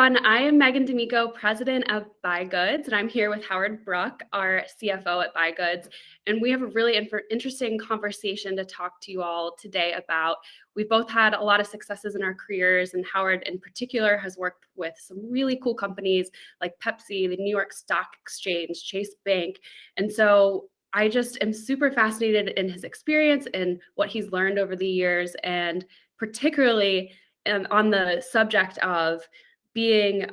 everyone. I am Meghan Damico, president of BuyGoods, and I'm here with Howard Bruck, our CFO at BuyGoods. And we have a really interesting conversation to talk to you all today about. We've both had a lot of successes in our careers, and Howard in particular has worked with some really cool companies like Pepsi, the New York Stock Exchange, Chase Bank. And so I just am super fascinated in his experience and what he's learned over the years, and particularly on the subject of being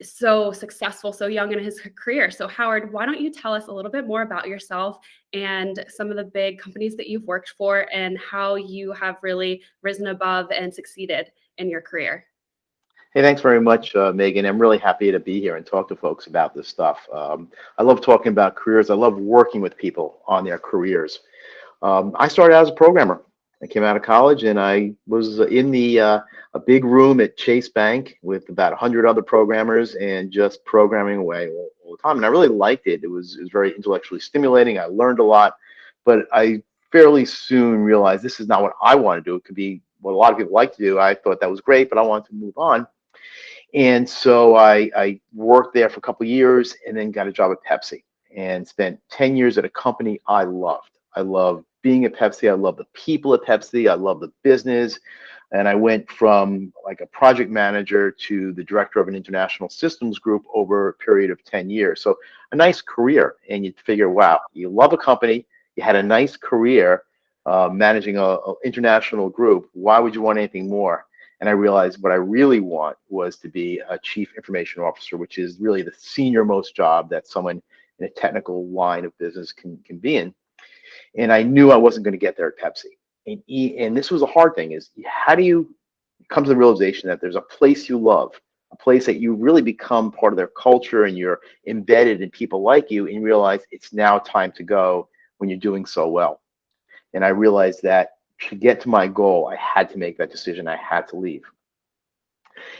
so successful so young in his career. So Howard, why don't you tell us a little bit more about yourself and some of the big companies that you've worked for and how you have really risen above and succeeded in your career? Hey, thanks very much, Megan. I'm really happy to be here and talk to folks about this stuff. I love talking about careers. I love working with people on their careers. I started out as a programmer. I came out of college and I was in a big room at Chase Bank with about 100 other programmers and just programming away all the time. And I really liked it. It was very intellectually stimulating. I learned a lot, but I fairly soon realized this is not what I want to do. It could be what a lot of people like to do. I thought that was great, but I wanted to move on. And so I worked there for a couple of years and then got a job at Pepsi and spent 10 years at a company I loved. I loved being at Pepsi. I love the people at Pepsi. I love the business. And I went from like a project manager to the director of an international systems group over a period of 10 years. So a nice career. And you figure, wow, you love a company. You had a nice career managing an international group. Why would you want anything more? And I realized what I really want was to be a chief information officer, which is really the senior most job that someone in a technical line of business can be in. And I knew I wasn't going to get there at Pepsi. And this was a hard thing, is how do you come to the realization that there's a place you love, a place that you really become part of their culture and you're embedded in people like you, and realize it's now time to go when you're doing so well. And I realized that to get to my goal, I had to make that decision. I had to leave.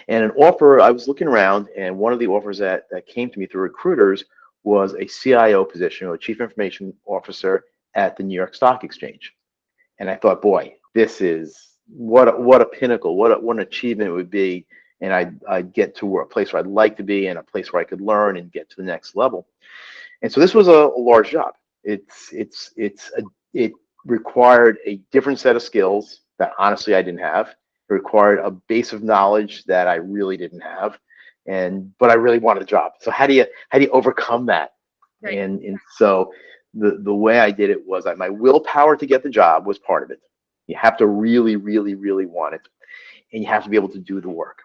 And an offer, I was looking around, and one of the offers that came to me through recruiters was a CIO position, or a chief information officer at the New York Stock Exchange. And I thought, boy, this is what a pinnacle, what an achievement it would be. And I'd get to a place where I'd like to be, and a place where I could learn and get to the next level. And so this was a large job. It required a different set of skills that honestly I didn't have. It required a base of knowledge that I really didn't have, but I really wanted the job. So how do you overcome that? Right. And so the way I did it was my willpower to get the job was part of it. You have to really, really, really want it, and you have to be able to do the work.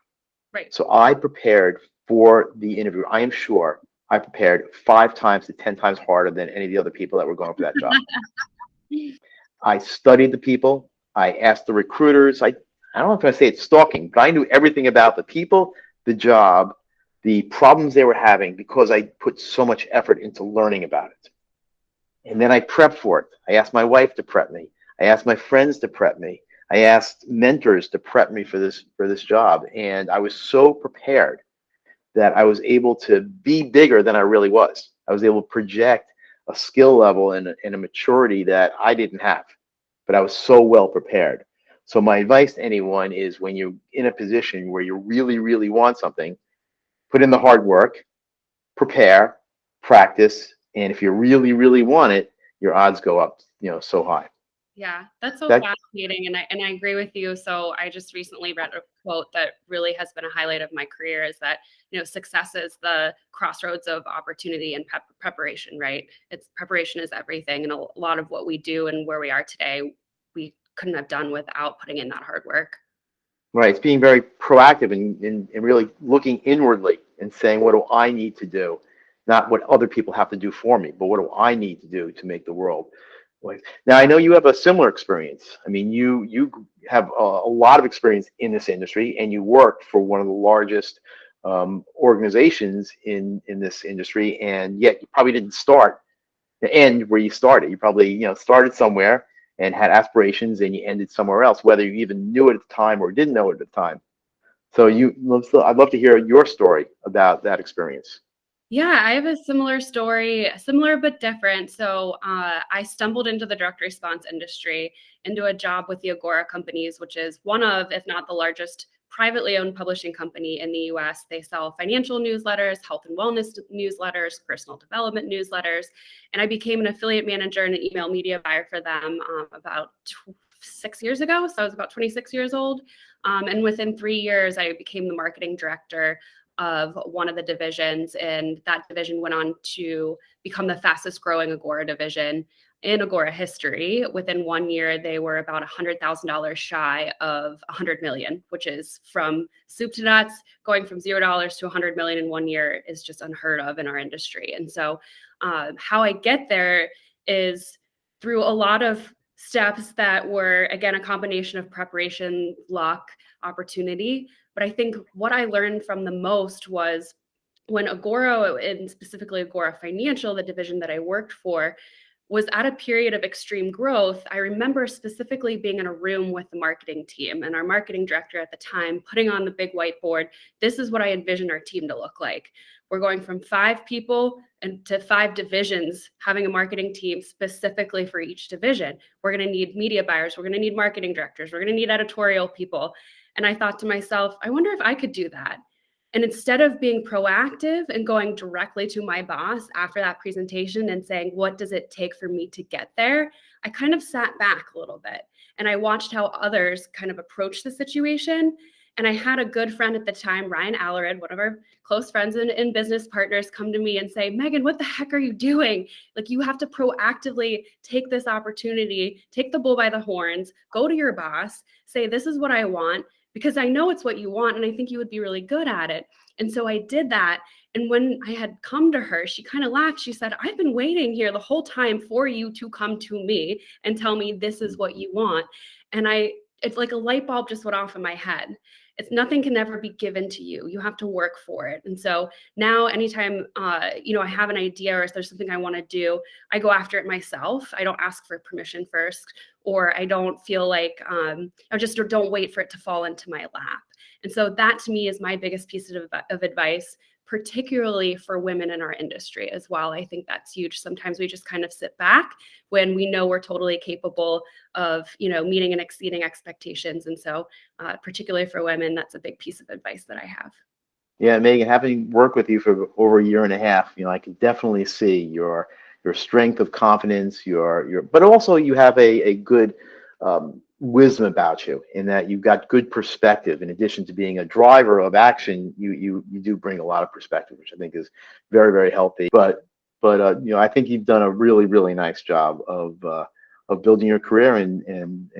Right. So I prepared for the interview. I am sure I prepared 5 times to 10 times harder than any of the other people that were going for that job. I studied the people. I asked the recruiters. I don't know if I say it's stalking, but I knew everything about the people, the job, the problems they were having, because I put so much effort into learning about it. And then I prepped for it. I asked my wife to prep me. I asked my friends to prep me. I asked mentors to prep me for this job. And I was so prepared that I was able to be bigger than I really was. I was able to project a skill level and a maturity that I didn't have, but I was so well prepared. So my advice to anyone is, when you're in a position where you really, really want something, put in the hard work, prepare, practice, and if you really, really want it, your odds go up, so high. Yeah, that's so fascinating, and I agree with you. So I just recently read a quote that really has been a highlight of my career, is that success is the crossroads of opportunity and preparation. Right? Preparation is everything, and a lot of what we do and where we are today, we couldn't have done without putting in that hard work. Right. It's being very proactive and really looking inwardly and saying, what do I need to do? Not what other people have to do for me, but what do I need to do to make the world. Now, I know you have a similar experience. I mean, you have a lot of experience in this industry, and you worked for one of the largest organizations in this industry, and yet you probably didn't start the end where you started. You probably started somewhere and had aspirations, and you ended somewhere else, whether you even knew it at the time or didn't know it at the time. So I'd love to hear your story about that experience. Yeah, I have a similar story, similar but different. So I stumbled into the direct response industry, into a job with the Agora companies, which is one of, if not the largest privately owned publishing company in the US. They sell financial newsletters, health and wellness newsletters, personal development newsletters. And I became an affiliate manager and an email media buyer for them about 6 years ago. So I was about 26 years old. And within 3 years, I became the marketing director of one of the divisions. And that division went on to become the fastest growing Agora division in Agora history. Within 1 year, they were about $100,000 shy of 100 million, which is from soup to nuts. Going from $0 to 100 million in 1 year is just unheard of in our industry. And so how I get there is through a lot of steps that were, again, a combination of preparation, luck, opportunity. But I think what I learned from the most was when Agora, and specifically Agora Financial, the division that I worked for, was at a period of extreme growth. I remember specifically being in a room with the marketing team and our marketing director at the time, putting on the big whiteboard, this is what I envision our team to look like. We're going from 5 people and to 5 divisions, having a marketing team specifically for each division. We're going to need media buyers. We're going to need marketing directors. We're going to need editorial people. And I thought to myself, I wonder if I could do that. And instead of being proactive and going directly to my boss after that presentation and saying, what does it take for me to get there? I kind of sat back a little bit and I watched how others kind of approached the situation. And I had a good friend at the time, Ryan Allered, one of our close friends and business partners, come to me and say, Megan, what the heck are you doing? Like, you have to proactively take this opportunity, take the bull by the horns, go to your boss, say, this is what I want, because I know it's what you want and I think you would be really good at it. And so I did that. And when I had come to her, she kind of laughed. She said, I've been waiting here the whole time for you to come to me and tell me this is what you want. And it's like a light bulb just went off in my head. It's nothing can never be given to you. You have to work for it. And so now anytime, I have an idea or if there's something I want to do, I go after it myself. I don't ask for permission first, or I don't feel like, I just don't wait for it to fall into my lap. And so that to me is my biggest piece of advice, particularly for women in our industry as well. I think that's huge. Sometimes we just kind of sit back when we know we're totally capable of, meeting and exceeding expectations. And so particularly for women, that's a big piece of advice that I have. Yeah, Megan, having worked with you for over a year and a half, I can definitely see your strength of confidence, but also you have a good wisdom about you in that you've got good perspective. In addition to being a driver of action, you do bring a lot of perspective, which I think is very, very healthy. But I think you've done a really, really nice job of building your career and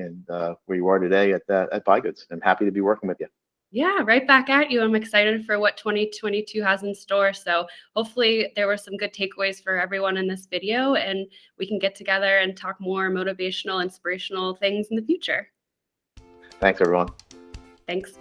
where you are today at BuyGoods. I'm happy to be working with you. Yeah, right back at you. I'm excited for what 2022 has in store. So hopefully there were some good takeaways for everyone in this video, and we can get together and talk more motivational, inspirational things in the future. Thanks, everyone. Thanks.